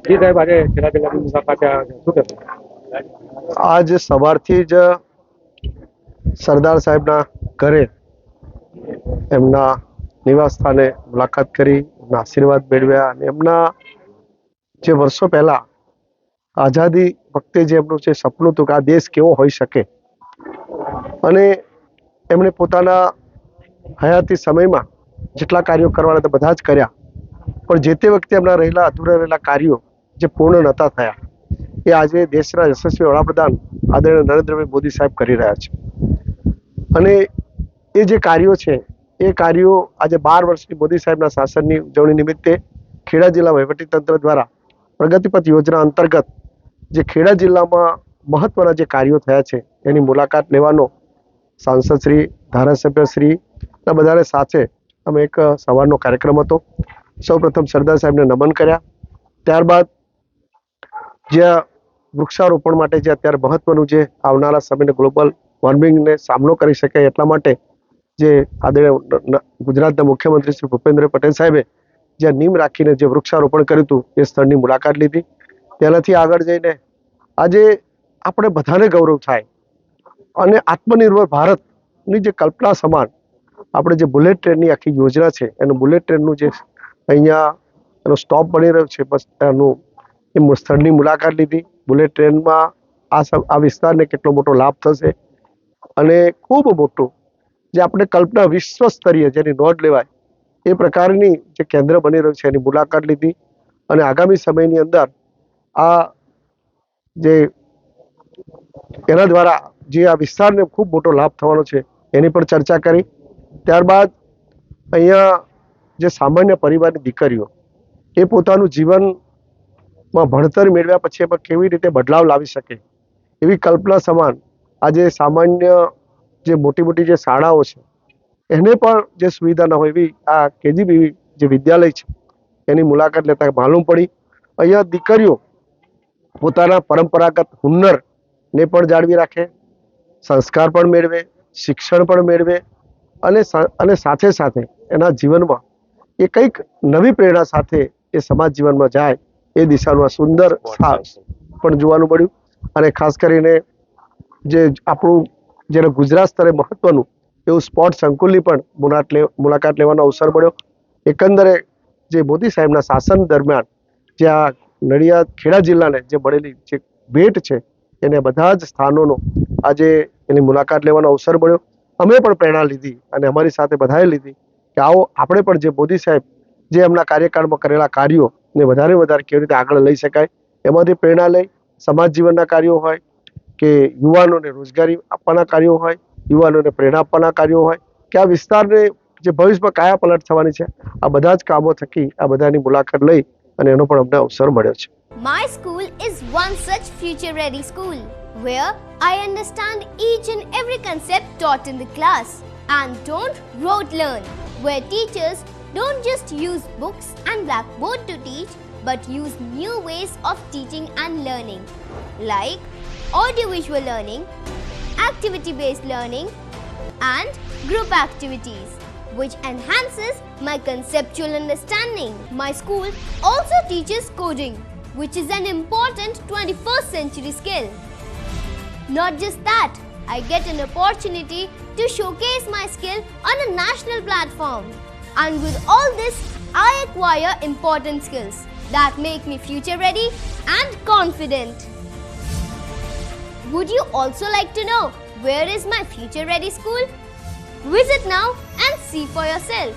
જી સાહેબ, આજે ખેડા જિલ્લાની મુલાકાતે શું કહેશો? આજ સવારથી જ સરદાર સાહેબના ઘરે એમના નિવાસ સ્થાને મુલાકાત કરી, એમના આશીર્વાદ મેળવ્યા અને એમના જે વર્ષો પહેલા આઝાદી વખતે જે એમનું જે સપનું હતું કે આ દેશ કેવો હોઈ શકે, અને એમણે પોતાના હયાતી સમયમાં જેટલા કાર્યો કરવાના હતા બધા જ કર્યા, પણ જે તે વખતે એમના રહેલા અધૂરા રહેલા કાર્યો જે પૂર્ણ નહોતા થયા એ આજે દેશના યશસ્વી વડાપ્રધાન આદરણીય નરેન્દ્રભાઈ મોદી સાહેબ કરી રહ્યા છે. અને એ જે કાર્યો છે એ કાર્યો આજે 12 વર્ષની મોદી સાહેબના શાસનની ઉજવણી નિમિત્તે ખેડા જિલ્લા વહીવટીતંત્ર દ્વારા પ્રગતિપથ યોજના અંતર્ગત જે ખેડા જિલ્લામાં મહત્વના જે કાર્યો થયા છે એની મુલાકાત લેવાનો સાંસદશ્રી, ધારાસભ્યશ્રીના બધાને સાથે અમે એક સવારનો કાર્યક્રમ હતો. સૌપ્રથમ સરદાર સાહેબને નમન કર્યા, ત્યારબાદ જ્યાં વૃક્ષારોપણ માટે જે અત્યારે મહત્વનું જે આવનારા સમયને ગ્લોબલ વોર્મિંગને સામનો કરી શકાય એટલા માટે જે આદરણીય ગુજરાતના મુખ્યમંત્રી શ્રી ભૂપેન્દ્ર પટેલ સાહેબે જ્યાં નીમ રાખીને જે વૃક્ષારોપણ કર્યું હતું એ સ્થળની મુલાકાત લીધી. તેનાથી આગળ જઈને આજે આપણે બધાને ગૌરવ થાય અને આત્મનિર્ભર ભારતની જે કલ્પના સમાન આપણે જે બુલેટ ટ્રેનની આખી યોજના છે એનું બુલેટ ટ્રેનનું જે અહીંયા એનો સ્ટોપ બની રહ્યો છે, બસ એનું એ સ્થળની મુલાકાત લીધી. બુલેટ ટ્રેનમાં આ વિસ્તારને કેટલો મોટો લાભ થશે અને ખૂબ મોટું જે આપણે કલ્પના વિશ્વ સ્તરીય જેની નોંધ લેવાય એ પ્રકારની જે કેન્દ્ર બની રહ્યું છે એની મુલાકાત લીધી. અને આગામી સમયની અંદર આ જે એના દ્વારા જે આ વિસ્તારને ખૂબ મોટો લાભ થવાનો છે એની પણ ચર્ચા કરી. ત્યારબાદ અહીંયા જે સામાન્ય પરિવારની દીકરીઓ એ પોતાનું જીવનમાં ભણતર મેળવ્યા પછી એમાં કેવી રીતે બદલાવ લાવી શકે એવી કલ્પના સમાન આજે સામાન્ય જે મોટી મોટી જે શાળાઓ છે એને પણ જે સુવિધા ન હોય એવી આ કેજીબી જે વિદ્યાલય છે એની મુલાકાત લેતા માલુમ પડી અહીંયા દીકરીઓ પોતાના પરંપરાગત હુન્નરને પણ જાળવી રાખે, સંસ્કાર પણ મેળવે, શિક્ષણ પણ મેળવે અને સાથે સાથે એના જીવનમાં એ કંઈક નવી પ્રેરણા સાથે એ સમાજ જીવનમાં જાય એ દિશાનું આ સુંદર પણ જોવાનું મળ્યું. અને ખાસ કરીને જે આપણું જેને ગુજરાત સ્તરે મહત્વનું એવું સ્પોર્ટ સંકુલની પણ મુલાકાત લેવાનો અવસર મળ્યો. એકંદરે જે મોદી સાહેબના શાસન દરમિયાન જે આ નડિયાદ ખેડા જિલ્લાને જે મળેલી જે ભેટ છે એને બધા જ સ્થાનોનો આજે એની મુલાકાત લેવાનો અવસર મળ્યો. અમે પણ પ્રેરણા લીધી અને અમારી સાથે બધાએ લીધી કે આવો આપણે પણ જે મોદી સાહેબ જે એમના કાર્યકાળમાં કરેલા કાર્યોને વધારે વધારે કેવી રીતે આગળ લઈ શકાય એમાંથી પ્રેરણા લઈ સમાજ જીવનના કાર્યો હોય કે યુવાનોને રોજગારી આપવાના કાર્યો હોય, યુવાનોને પ્રેરણા આપવાના કાર્યો હોય કે આ વિસ્તારને જે ભવિષ્યમાં કાયા પલટ થવાની છે આ બધા જ કામો થકી આ બધાની મુલાકાત લઈ અને એનો પણ અમને અવસર મળ્યો છે. My school is one such future-ready school where I understand each and every concept taught in the class and don't rote learn, where teachers don't just use books and blackboard to teach but use new ways of teaching and learning like audiovisual learning, activity-based learning and group activities which enhances my conceptual understanding. My school also teaches coding, which is an important 21st century skill. Not just that, I get an opportunity to showcase my skill on a national platform. And with all this, I acquire important skills that make me future ready and confident. Would you also like to know where is my future ready school? Visit now and see for yourself.